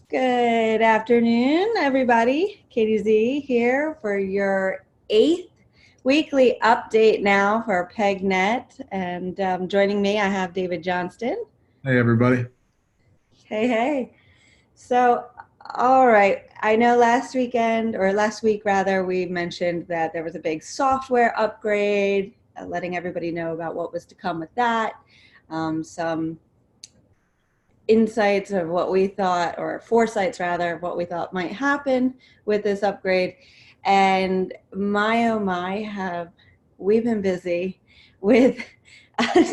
Good afternoon, everybody. Katie Z here for your 8th weekly update now for PegNet. And joining me, I have David Johnston. Hey, everybody. Hey, hey. So, all right. I know last weekend, or last week rather, we mentioned that there was a big software upgrade, letting everybody know about what was to come with that. Some insights of what we thought, or foresights rather, of what we thought might happen with this upgrade. And my oh my, have we've been busy with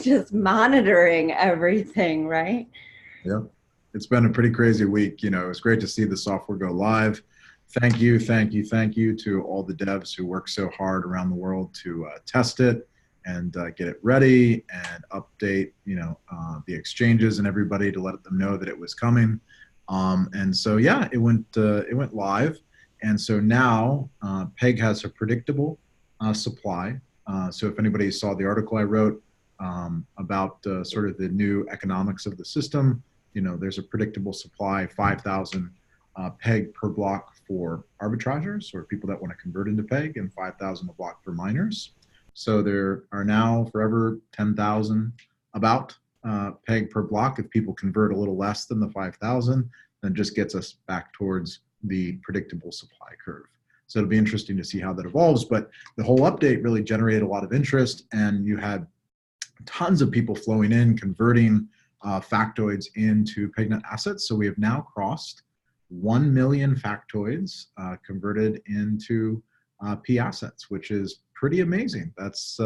just monitoring everything, right? Yeah, it's been a pretty crazy week. It was great to see the software go live. Thank you, thank you, thank you to all the devs who work so hard around the world to test it and get it ready and update, the exchanges and everybody to let them know that it was coming. And so, yeah, it went live. And so now Peg has a predictable supply. So if anybody saw the article I wrote about sort of the new economics of the system, there's a predictable supply, 5,000 peg per block for arbitrageurs or people that want to convert into peg, and 5,000 a block for miners. So there are now forever 10,000 about peg per block. If people convert a little less than the 5,000, then just gets us back towards the predictable supply curve. So it'll be interesting to see how that evolves. But the whole update really generated a lot of interest, and you had tons of people flowing in, converting factoids into PegNet assets. So we have now crossed 1 million factoids converted into P assets, which is pretty amazing. That's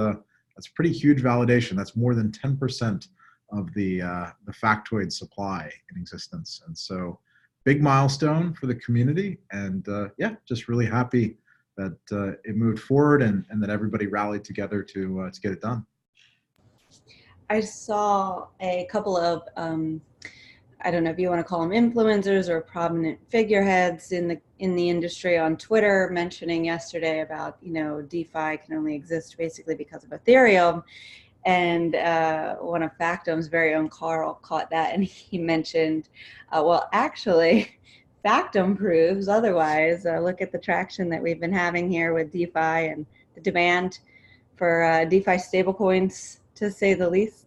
pretty huge validation. That's more than 10% of the factoid supply in existence. And so big milestone for the community. And yeah, just really happy that it moved forward and that everybody rallied together to get it done. I saw a couple of I don't know if you want to call them influencers or prominent figureheads in the industry on Twitter mentioning yesterday about, DeFi can only exist basically because of Ethereum. And one of Factom's very own Carl caught that, and he mentioned, well, actually, Factom proves otherwise. Look at the traction that we've been having here with DeFi and the demand for DeFi stablecoins, to say the least.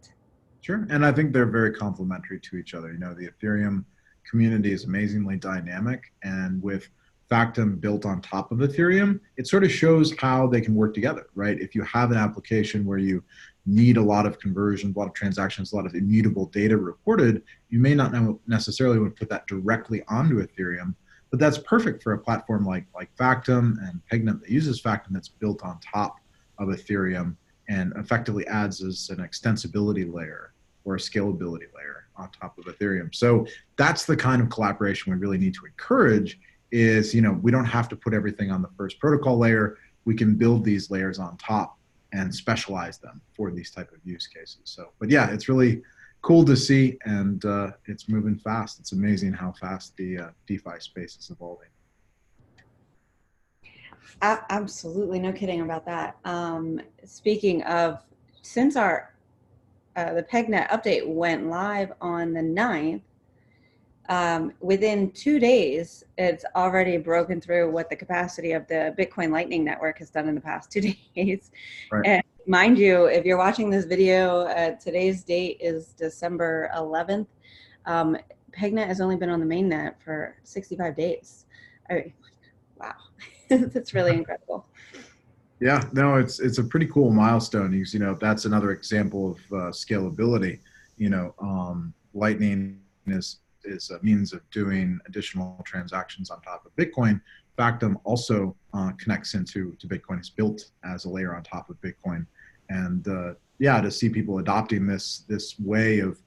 Sure. And I think they're very complementary to each other. The Ethereum community is amazingly dynamic. And with Factom built on top of Ethereum, it sort of shows how they can work together, right? If you have an application where you need a lot of conversions, a lot of transactions, a lot of immutable data reported, you may not necessarily want to put that directly onto Ethereum. But that's perfect for a platform like Factom and PegNet that uses Factom that's built on top of Ethereum and effectively adds as an extensibility layer or a scalability layer on top of Ethereum. So that's the kind of collaboration we really need to encourage is, we don't have to put everything on the first protocol layer. We can build these layers on top and specialize them for these type of use cases. So, but yeah, it's really cool to see, and it's moving fast. It's amazing how fast the DeFi space is evolving. Absolutely, no kidding about that. Speaking of, since our the PegNet update went live on the 9th, within 2 days, it's already broken through what the capacity of the Bitcoin Lightning Network has done in the past 2 days. Right. And mind you, if you're watching this video, today's date is December 11th. PegNet has only been on the mainnet for 65 days. I mean, wow. That's really incredible. Yeah, no, it's a pretty cool milestone. That's another example of scalability. Lightning is a means of doing additional transactions on top of Bitcoin. Factom also connects into Bitcoin. It's built as a layer on top of Bitcoin, and yeah, to see people adopting this way of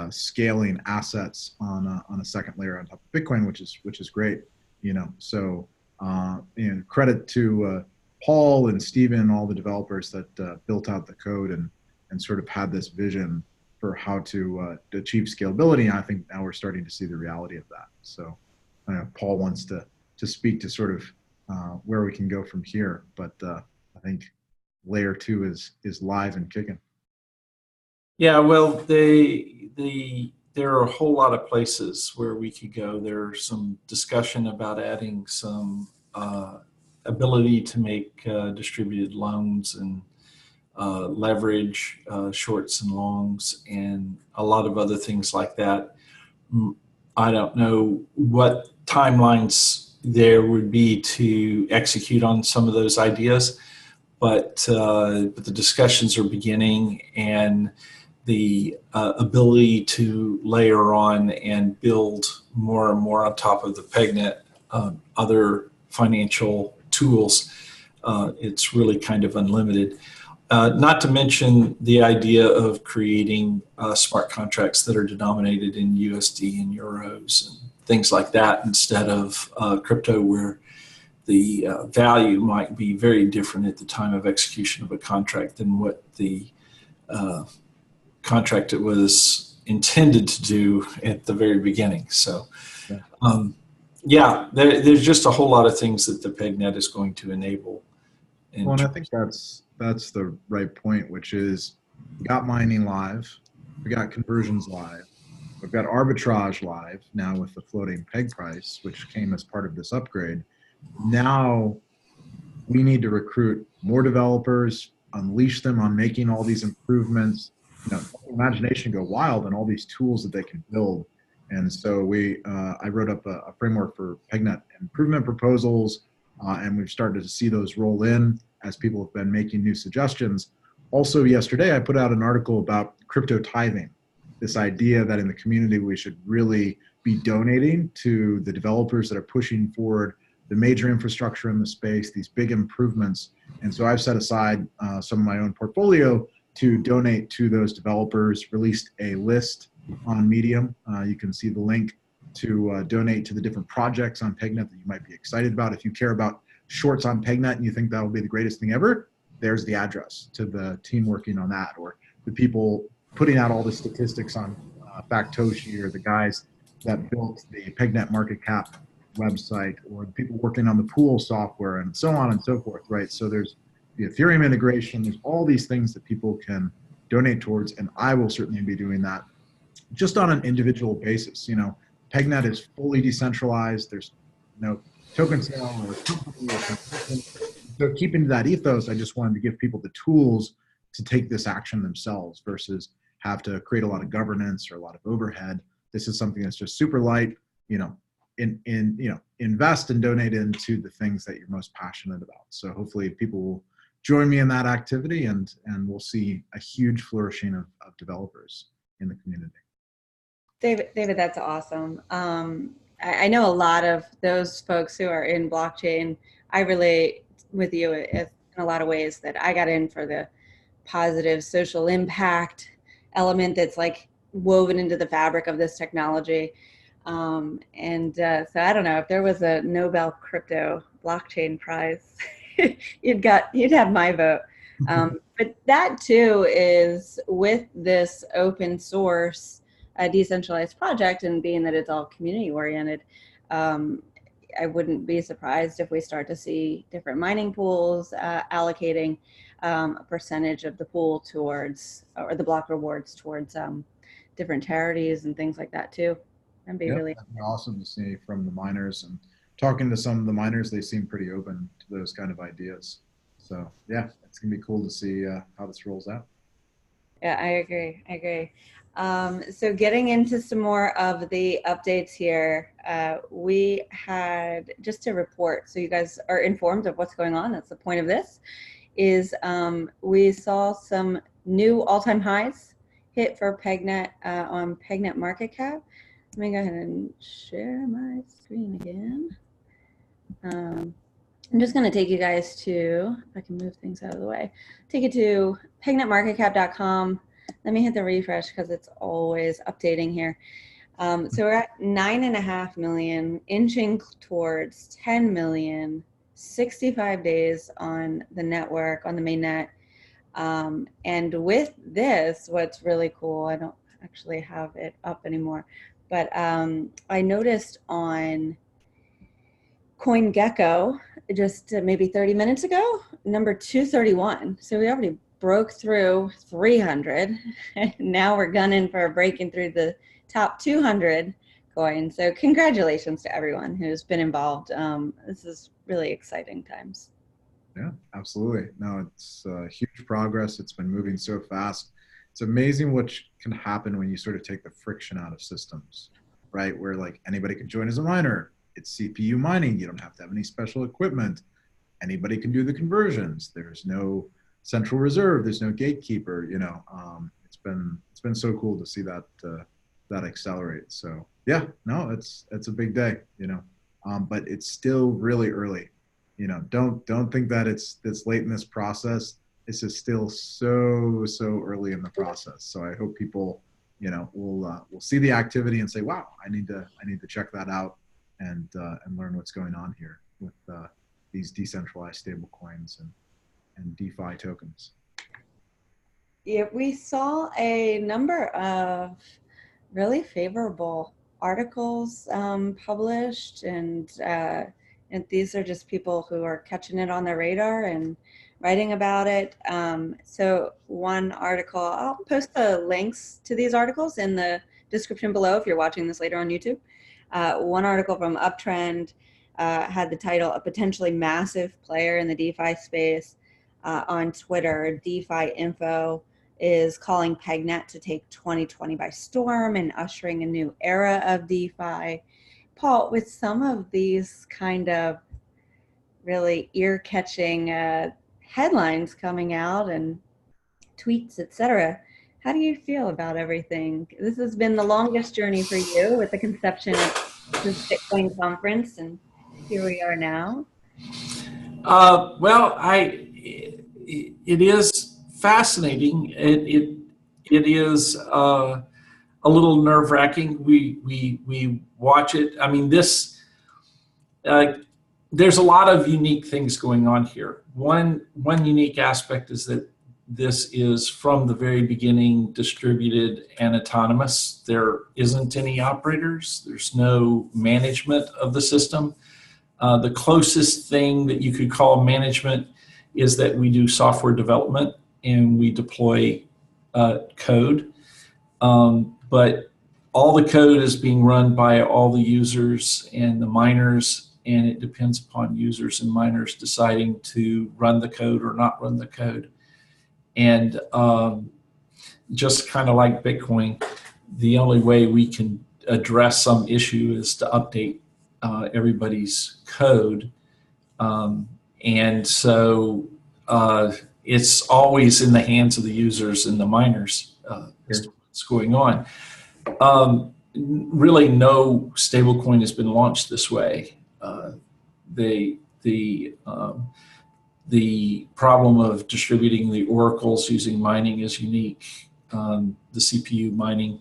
scaling assets on a second layer on top of Bitcoin, which is great. So credit to Paul and Steven and all the developers that built out the code and sort of had this vision for how to achieve scalability. And I think now we're starting to see the reality of that. So I know Paul wants to speak to sort of where we can go from here, but I think layer 2 is live and kicking. Yeah, well, the there are a whole lot of places where we could go. There's some discussion about adding some ability to make distributed loans and leverage, shorts and longs, and a lot of other things like that. I don't know what timelines there would be to execute on some of those ideas, but the discussions are beginning, and the ability to layer on and build more and more on top of the PegNet other financial tools, it's really kind of unlimited. Not to mention the idea of creating smart contracts that are denominated in USD and euros and things like that, instead of crypto, where the value might be very different at the time of execution of a contract than what the contract it was intended to do at the very beginning. So, yeah, there's just a whole lot of things that the PegNet is going to enable. Well, and I think that's the right point, which is we got mining live, we got conversions live, we've got arbitrage live now with the floating peg price, which came as part of this upgrade. Now we need to recruit more developers, unleash them on making all these improvements, imagination go wild and all these tools that they can build. And so I wrote up a framework for PegNet improvement proposals, and we've started to see those roll in as people have been making new suggestions. Also yesterday, I put out an article about crypto tithing, this idea that in the community we should really be donating to the developers that are pushing forward the major infrastructure in the space, these big improvements. And so I've set aside some of my own portfolio to donate to those developers, released a list on Medium. You can see the link to donate to the different projects on PegNet that you might be excited about. If you care about shorts on PegNet and you think that will be the greatest thing ever, there's the address to the team working on that, or the people putting out all the statistics on Factoshi, or the guys that built the PegNet market cap website, or the people working on the pool software, and so on and so forth, right? So there's the Ethereum integration, there's all these things that people can donate towards, and I will certainly be doing that just on an individual basis. PegNet is fully decentralized. There's no token sale or company or something. So keeping to that ethos, I just wanted to give people the tools to take this action themselves versus have to create a lot of governance or a lot of overhead. This is something that's just super light, invest and donate into the things that you're most passionate about. So hopefully people will join me in that activity, and we'll see a huge flourishing of developers in the community. David, that's awesome. I know a lot of those folks who are in blockchain. I relate with you in a lot of ways that I got in for the positive social impact element that's like woven into the fabric of this technology. So I don't know, if there was a Nobel crypto blockchain prize, you'd have my vote. But that too is with this open source decentralized project, and being that it's all community oriented, I wouldn't be surprised if we start to see different mining pools allocating a percentage of the pool towards, or the block rewards towards different charities and things like that too. That'd be really awesome to see from the miners, and talking to some of the miners, they seem pretty open to those kind of ideas. So yeah, it's gonna be cool to see how this rolls out. Yeah, I agree. So getting into some more of the updates here, we had, just to report so you guys are informed of what's going on, that's the point of this, is we saw some new all-time highs hit for PegNet on PegNet market cap. Let me go ahead and share my screen again. I'm just going to take you guys to, if I can move things out of the way, take you to pegnetmarketcap.com. Let me hit the refresh because it's always updating here. So we're at 9.5 million, inching towards 10 million, 65 days on the network, on the main net. And with this, what's really cool, I don't actually have it up anymore, but I noticed on CoinGecko just maybe 30 minutes ago, number 231. So we already broke through 300. Now we're gunning for breaking through the top 200 coins. So congratulations to everyone who's been involved. This is really exciting times. Yeah, absolutely. No, it's huge progress. It's been moving so fast. It's amazing what can happen when you sort of take the friction out of systems, right? Where like anybody can join as a miner. It's CPU mining. You don't have to have any special equipment. Anybody can do the conversions. There's no central reserve. There's no gatekeeper. You know, it's been so cool to see that that accelerate. So yeah, no, it's a big day. You know, but it's still really early. You know, don't think that it's late in this process. This is still so early in the process. So I hope people, you know, will see the activity and say, wow, I need to check that out and learn what's going on here with these decentralized stable coins and DeFi tokens. Yeah, we saw a number of really favorable articles published, and these are just people who are catching it on their radar and writing about it. So one article, I'll post the links to these articles in the description below if you're watching this later on YouTube. One article from Uptrend had the title, "A Potentially Massive Player in the DeFi Space." On Twitter, DeFi Info is calling PegNet to take 2020 by storm and ushering a new era of DeFi. Paul, with some of these kind of really ear-catching headlines coming out and tweets, etc., how do you feel about everything? This has been the longest journey for you with the conception of this Bitcoin conference, and here we are now. Well, it is fascinating. It is a little nerve-wracking. We watch it. I mean, this there's a lot of unique things going on here. One unique aspect is that this is from the very beginning distributed and autonomous. There isn't any operators. There's no management of the system. The closest thing that you could call management is that we do software development and we deploy code. But all the code is being run by all the users and the miners, and it depends upon users and miners deciding to run the code or not run the code. And just kind of like Bitcoin, the only way we can address some issue is to update everybody's code. And so it's always in the hands of the users and the miners as to what's going on. Really no stablecoin has been launched this way. The problem of distributing the oracles using mining is unique. The CPU mining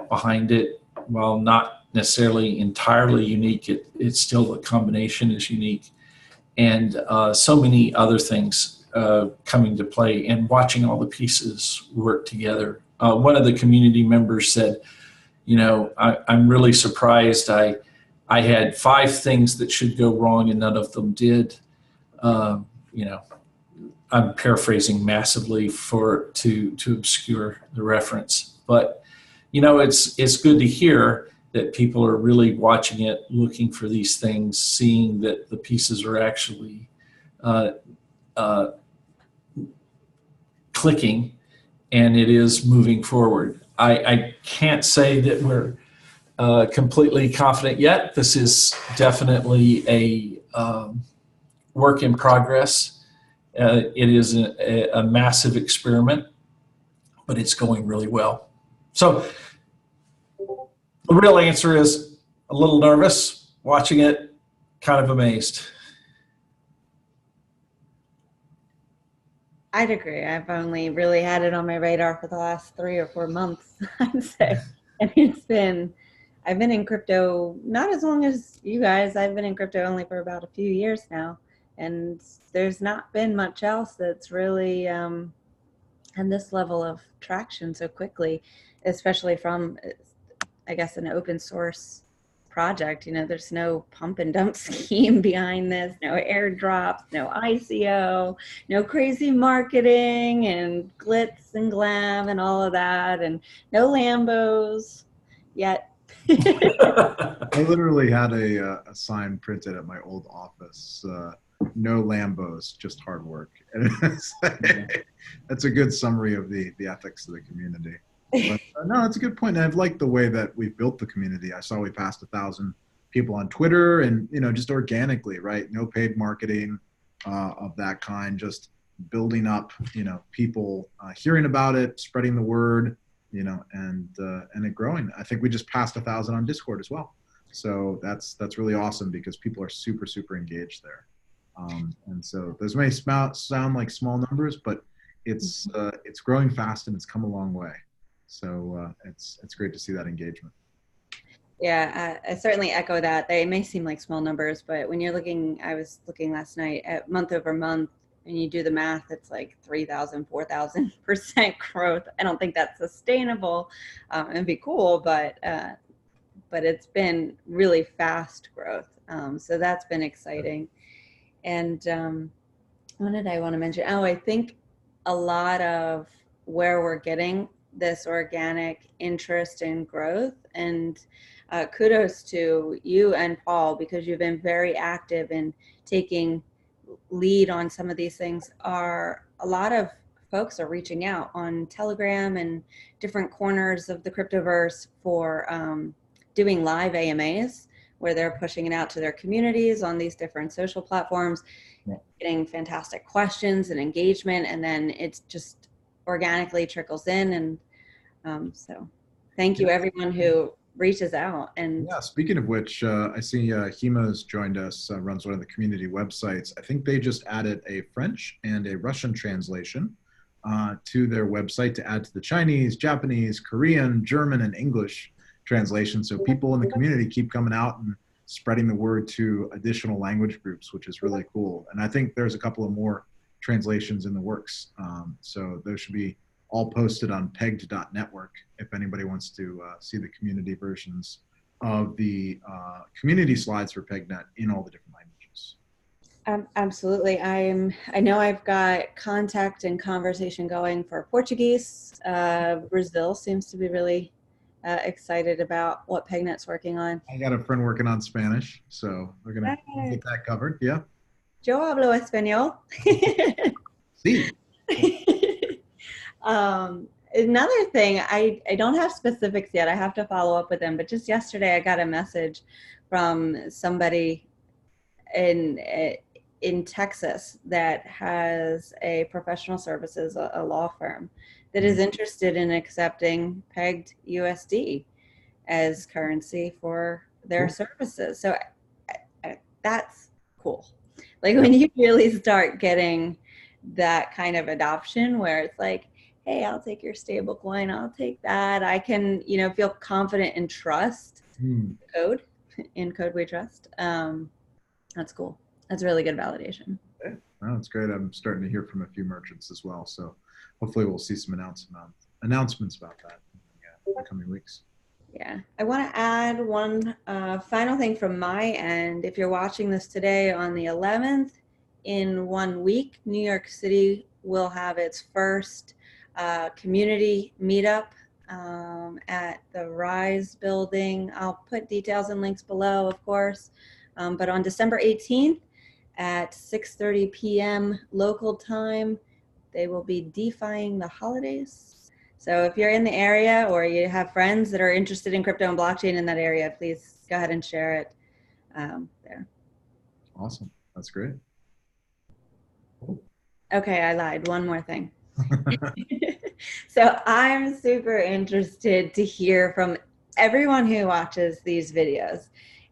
behind it, while not necessarily entirely unique, it's still the combination is unique. And so many other things coming to play and watching all the pieces work together. One of the community members said, you know, I'm really surprised. I had 5 things that should go wrong and none of them did. You know, I'm paraphrasing massively to obscure the reference, but you know, it's good to hear that people are really watching it, looking for these things, seeing that the pieces are actually clicking, and it is moving forward. I can't say that we're completely confident yet. This is definitely a work in progress. It is a massive experiment, but it's going really well. So the real answer is a little nervous, watching it, kind of amazed. I'd agree. I've only really had it on my radar for the last 3 or 4 months, I'd say. And I've been in crypto not as long as you guys. I've been in crypto only for about a few years now. And there's not been much else that's really had this level of traction so quickly, especially from, I guess, an open source project. You know, there's no pump and dump scheme behind this, no airdrops, no ICO, no crazy marketing and glitz and glam and all of that, and no Lambos, yet. I literally had a sign printed at my old office. No Lambos, just hard work. And that's a good summary of the ethics of the community. But no, it's a good point. And I've liked the way that we've built the community. I saw we passed 1,000 people on Twitter, and just organically, right? No paid marketing of that kind. Just building up, people hearing about it, spreading the word, and it growing. I think we just passed 1,000 on Discord as well. So that's really awesome because people are super, super engaged there. And so those may sound like small numbers, but it's growing fast and it's come a long way. So it's great to see that engagement. Yeah, I certainly echo that. They may seem like small numbers, but when you're looking, I was looking last night at month over month, and you do the math, it's like 3,000, 4,000% growth. I don't think that's sustainable. It'd be cool, but it's been really fast growth. So that's been exciting. And what did I want to mention? Oh, I think a lot of where we're getting this organic interest in growth, and kudos to you and Paul, because you've been very active in taking lead on some of these things. Are a lot of folks are reaching out on Telegram and different corners of the cryptoverse for doing live AMAs, where they're pushing it out to their communities on these different social platforms, getting fantastic questions and engagement, and then it's just organically trickles in. And so thank you everyone who reaches out. And yeah, speaking of which, I see Himo's joined us, runs one of the community websites. I think they just added a French and a Russian translation to their website to add to the Chinese, Japanese, Korean, German, and English translation. So people in the community keep coming out and spreading the word to additional language groups, which is really cool. And I think there's a couple of more translations in the works. So those should be all posted on pegged.network if anybody wants to see the community versions of the community slides for PegNet in all the different languages. Absolutely. I know I've got contact and conversation going for Portuguese. Brazil seems to be really excited about what PegNet's working on. I got a friend working on Spanish, so we're going to get that covered. Yeah. Yo hablo español. Sí. Another thing, I don't have specifics yet. I have to follow up with them. But just yesterday, I got a message from somebody in Texas that has a professional services, a law firm, that is interested in accepting pegged USD as currency for their services. So that's cool. Like when you really start getting that kind of adoption where it's like, hey, I'll take your stable coin, I'll take that. I can, feel confident and trust code. In code we trust. That's cool. That's really good validation. Okay. Oh, that's great. I'm starting to hear from a few merchants as well. So hopefully we'll see some announcements about that in the coming weeks. Yeah. I want to add one final thing from my end. If you're watching this today on the 11th, in 1 week, New York City will have its first community meetup at the Rise building. I'll put details and links below, of course. But on December 18th at 6:30 p.m. local time, they will be DeFiing the holidays. So if you're in the area or you have friends that are interested in crypto and blockchain in that area, please go ahead and share it there. Awesome. That's great. Okay, I lied. One more thing. So I'm super interested to hear from everyone who watches these videos.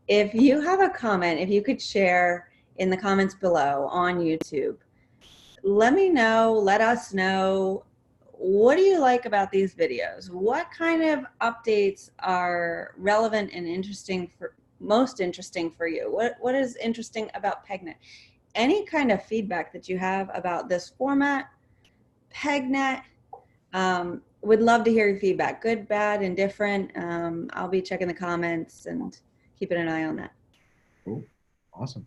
If you have a comment, if you could share in the comments below on YouTube, let me know, let us know, what do you like about these videos? What kind of updates are relevant and most interesting for you? What is interesting about PegNet? Any kind of feedback that you have about this format, PegNet, would love to hear your feedback, good, bad, indifferent. I'll be checking the comments and keeping an eye on that. Cool. Awesome.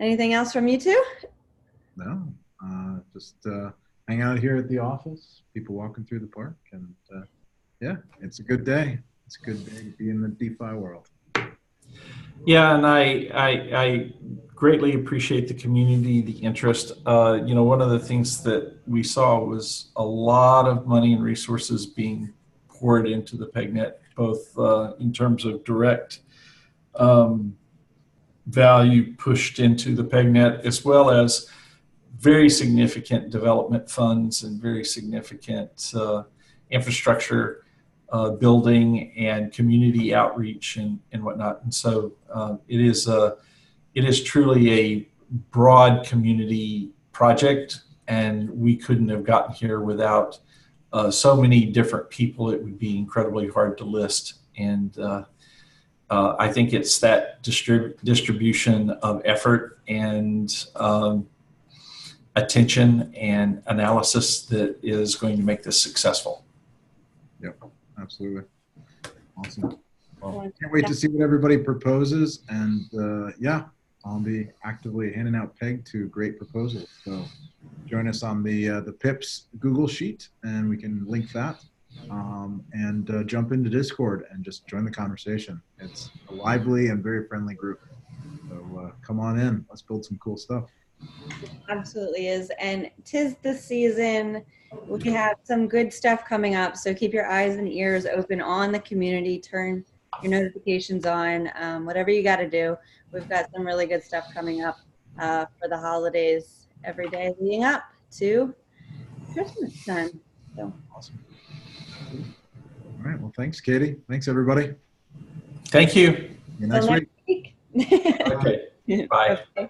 Anything else from you two? No, just hang out here at the office, people walking through the park, and yeah, it's a good day. It's a good day to be in the DeFi world. Yeah, and I greatly appreciate the community, the interest. You know, one of the things that we saw was a lot of money and resources being poured into the PegNet, both in terms of direct value pushed into the PegNet, as well as very significant development funds and very significant infrastructure building and community outreach and whatnot. And so it is truly a broad community project, and we couldn't have gotten here without so many different people. It would be incredibly hard to list. And I think it's that distribution of effort and attention and analysis that is going to make this successful. Yep, absolutely. Awesome. Well, can't wait to see what everybody proposes. And yeah, I'll be actively handing out Peg to great proposals. So join us on the PIPS Google Sheet, and we can link that. And jump into Discord and just join the conversation. It's a lively and very friendly group. So come on in. Let's build some cool stuff. Absolutely is. And 'tis the season. We have some good stuff coming up. So keep your eyes and ears open on the community. Turn your notifications on. Whatever you got to do. We've got some really good stuff coming up for the holidays every day leading up to Christmas time. So awesome. All right. Well, thanks, Katie. Thanks, everybody. Thank you. See you next week. Okay. Bye. Okay.